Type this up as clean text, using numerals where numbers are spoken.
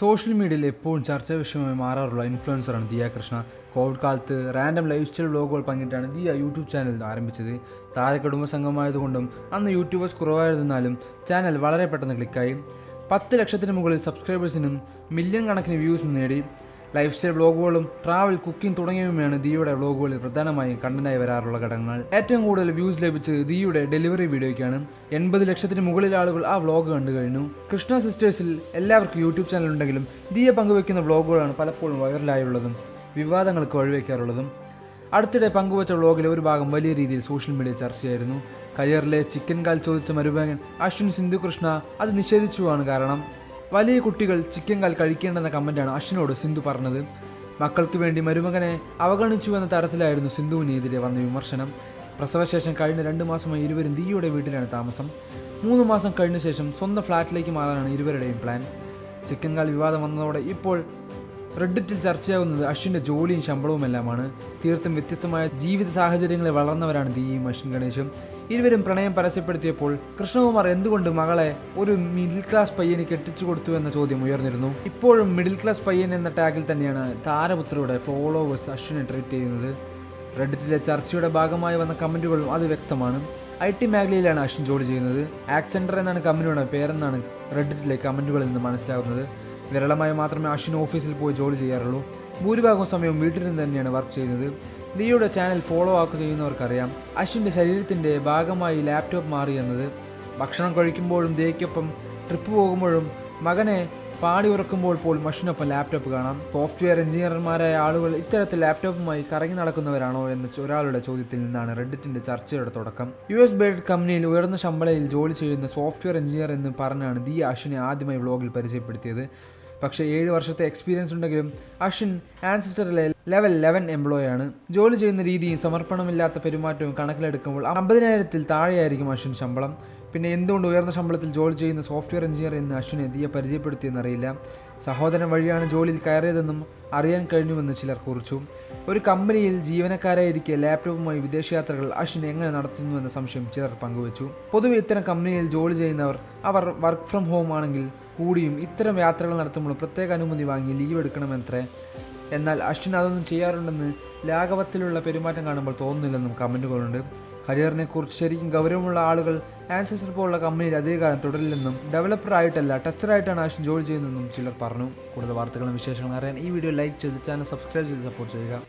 Social മീഡിയയിൽ എപ്പോഴും ചർച്ചാ വിഷയമായി മാറാറുള്ള ഇൻഫ്ലുവൻസറാണ് ദിയ കൃഷ്ണ. കോവിഡ് കാലത്ത് റാൻഡം ലൈഫ് സ്റ്റൈൽ വ്ലോഗുകൾ പങ്കിട്ടാണ് ദിയ യൂട്യൂബ് ചാനൽ ആരംഭിച്ചത്. താഴെ കുടുംബസംഘമായതുകൊണ്ടും അന്ന് യൂട്യൂബേഴ്സ് കുറവായിരുന്നാലും ചാനൽ വളരെ പെട്ടെന്ന് ക്ലിക്കായി. 10 ലക്ഷത്തിന് മുകളിൽ സബ്സ്ക്രൈബേഴ്സിനും മില്യൺ കണക്കിന് വ്യൂസും നേടി. ലൈഫ് സ്റ്റൈൽ വ്ലോഗുകളും ട്രാവൽ, കുക്കിംഗ് തുടങ്ങിയവയാണ് ദിയയുടെ വ്ലോഗുകളിൽ പ്രധാനമായും കണ്ടന്റായി വരാറുള്ള ഘടകങ്ങൾ. ഏറ്റവും കൂടുതൽ വ്യൂസ് ലഭിച്ചത് ദിയയുടെ ഡെലിവറി വീഡിയോയ്ക്കാണ്. 80 ലക്ഷത്തിന് മുകളിൽ ആളുകൾ ആ വ്ലോഗ് കണ്ടു കഴിഞ്ഞു. കൃഷ്ണ സിസ്റ്റേഴ്സിൽ എല്ലാവർക്കും യൂട്യൂബ് ചാനൽ ഉണ്ടെങ്കിലും ദിയ പങ്കുവെക്കുന്ന വ്ലോഗുകളാണ് പലപ്പോഴും വൈറലായുള്ളതും വിവാദങ്ങൾക്ക് വഴിവെക്കാറുള്ളതും. അടുത്തിടെ പങ്കുവച്ച വ്ലോഗിലെ ഒരു ഭാഗം വലിയ രീതിയിൽ സോഷ്യൽ മീഡിയ ചർച്ചയായിരുന്നു. കരിയറിലെ ചിക്കൻ കാൽ ചോദിച്ച മരുമകൻ അശ്വിൻ സിന്ധു കൃഷ്ണ അത് നിഷേധിച്ചുവാണ് കാരണം. വലിയ കുട്ടികൾ ചിക്കൻ കാൽ കഴിക്കേണ്ടെന്ന കമൻറ്റാണ് അശ്വിനോട് സിന്ധു പറഞ്ഞത്. മക്കൾക്ക് വേണ്ടി മരുമകനെ അവഗണിച്ചു എന്ന തരത്തിലായിരുന്നു സിന്ധുവിനെതിരെ വന്ന വിമർശനം. പ്രസവശേഷം കഴിഞ്ഞ 2 മാസമായി ഇരുവരും ദിയയുടെ വീട്ടിലാണ് താമസം. 3 മാസം കഴിഞ്ഞ ശേഷം സ്വന്തം ഫ്ലാറ്റിലേക്ക് മാറാനാണ് ഇരുവരുടെയും പ്ലാൻ. ചിക്കൻ കാൽ വിവാദം വന്നതോടെ ഇപ്പോൾ റെഡിറ്റിൽ ചർച്ചയാകുന്നത് അശ്വിൻ്റെ ജോലിയും ശമ്പളവുമെല്ലാമാണ്. തീർത്തും വ്യത്യസ്തമായ ജീവിത സാഹചര്യങ്ങളിൽ വളർന്നവരാണ് ദിയയും അശ്വിൻ ഗണേശും. ഇരുവരും പ്രണയം പരസ്യപ്പെടുത്തിയപ്പോൾ കൃഷ്ണകുമാർ എന്തുകൊണ്ട് മകളെ ഒരു മിഡിൽ ക്ലാസ് പയ്യന് കെട്ടിച്ചു കൊടുത്തു എന്ന ചോദ്യം ഉയർന്നിരുന്നു. ഇപ്പോഴും മിഡിൽ ക്ലാസ് പയ്യൻ എന്ന ടാഗിൽ തന്നെയാണ് താരപുത്രയുടെ ഫോളോവേഴ്സ് അശ്വിനെ ട്രീറ്റ് ചെയ്യുന്നത്. റെഡിറ്റിലെ ചർച്ചയുടെ ഭാഗമായി വന്ന കമൻറ്റുകളും അത് വ്യക്തമാണ്. IT മേഖലയിലാണ് അശ്വിൻ ജോലി ചെയ്യുന്നത്. ആക്സെൻഡർ എന്നാണ് കമ്പനിയുടെ പേരെന്നാണ് റെഡിറ്റിലെ കമൻറ്റുകളിൽ നിന്ന് മനസ്സിലാകുന്നത്. വിരളമായി മാത്രമേ അശ്വിൻ ഓഫീസിൽ പോയി ജോലി ചെയ്യാറുള്ളൂ. ഭൂരിഭാഗം സമയവും വീട്ടിൽ നിന്ന് തന്നെയാണ് വർക്ക് ചെയ്യുന്നത്. ദിയയുടെ ചാനൽ ഫോളോ ചെയ്യുന്നവർക്കറിയാം അശ്വിൻ്റെ ശരീരത്തിൻ്റെ ഭാഗമായി ലാപ്ടോപ്പ് മാറി എന്നത്. ഭക്ഷണം കഴിക്കുമ്പോഴും ദിയയ്ക്കൊപ്പം ട്രിപ്പ് പോകുമ്പോഴും മകനെ പാടി ഉറക്കുമ്പോൾ പോലും അശ്വിനൊപ്പം ലാപ്ടോപ്പ് കാണാം. സോഫ്റ്റ്വെയർ എഞ്ചിനീയർമാരായ ആളുകൾ ഇത്തരത്തിൽ ലാപ്ടോപ്പുമായി കറങ്ങി നടക്കുന്നവരാണോ എന്ന ഒരാളുടെ ചോദ്യത്തിൽ നിന്നാണ് റെഡിറ്റിൻ്റെ ചർച്ചയുടെ തുടക്കം. US ബേസ്ഡ് കമ്പനിയിൽ ഉയർന്ന ശമ്പളയിൽ ജോലി ചെയ്യുന്ന സോഫ്റ്റ്വെയർ എഞ്ചിനീയർ എന്ന് പറഞ്ഞാണ് ദിയ അശ്വിനെ ആദ്യമായി വ്ലോഗിൽ പരിചയപ്പെടുത്തിയത്. പക്ഷേ 7 വർഷത്തെ എക്സ്പീരിയൻസ് ഉണ്ടെങ്കിലും അശ്വിൻ ആൻസിസ്റ്ററിലെ ലെവൽ 11 എംപ്ലോയാണ്. ജോലി ചെയ്യുന്ന രീതിയും സമർപ്പണമില്ലാത്ത പെരുമാറ്റവും കണക്കിലെടുക്കുമ്പോൾ 50,000-ൽ താഴെയായിരിക്കും അശ്വിൻ ശമ്പളം. പിന്നെ എന്തുകൊണ്ട് ഉയർന്ന ശമ്പളത്തിൽ ജോലി ചെയ്യുന്ന സോഫ്റ്റ്വെയർ എഞ്ചിനീയർ എന്ന് അശ്വിനെ ദിയ പരിചയപ്പെടുത്തിയെന്നറിയില്ല. സഹോദരൻ വഴിയാണ് ജോലിയിൽ കയറിയതെന്നും അറിയാൻ കഴിഞ്ഞുവെന്ന് ചിലർ കുറിച്ചു. ഒരു കമ്പനിയിൽ ജീവനക്കാരായിരിക്കെ ലാപ്ടോപ്പുമായി വിദേശയാത്രകൾ അശ്വിൻ എങ്ങനെ നടത്തുന്നുവെന്ന സംശയം ചിലർ പങ്കുവച്ചു. പൊതുവെ ഇത്തരം കമ്പനിയിൽ ജോലി ചെയ്യുന്നവർ അവർ വർക്ക് ഫ്രം ഹോം ആണെങ്കിൽ കൂടിയും ഇത്തരം യാത്രകൾ നടത്തുമ്പോൾ പ്രത്യേക അനുമതി വാങ്ങി ലീവ് എടുക്കണമെന്നത്രേ. എന്നാൽ അശ്വിൻ അതൊന്നും ചെയ്യാറുണ്ടെന്ന് ലാഘവത്തിലുള്ള പെരുമാറ്റം കാണുമ്പോൾ തോന്നുന്നില്ലെന്നും കമൻറ്റുകളുണ്ട്. കരിയറിനെക്കുറിച്ച് ശരിക്കും ഗൗരവമുള്ള ആളുകൾ ആൻസിസ്റ്റർ പോലുള്ള കമ്പനിയിൽ അധികകാലം തുടരില്ലെന്നും ഡെവലപ്പർ ആയിട്ടല്ല ടെസ്റ്ററായിട്ടാണ് അശ്വിൻ ജോലി ചെയ്യുന്നതെന്നും ചിലർ പറഞ്ഞു. കൂടുതൽ വാർത്തകളും വിശേഷങ്ങളും അറിയാൻ ഈ വീഡിയോ ലൈക്ക് ചെയ്ത് ചാനൽ സബ്സ്ക്രൈബ് ചെയ്ത് സപ്പോർട്ട് ചെയ്യുക.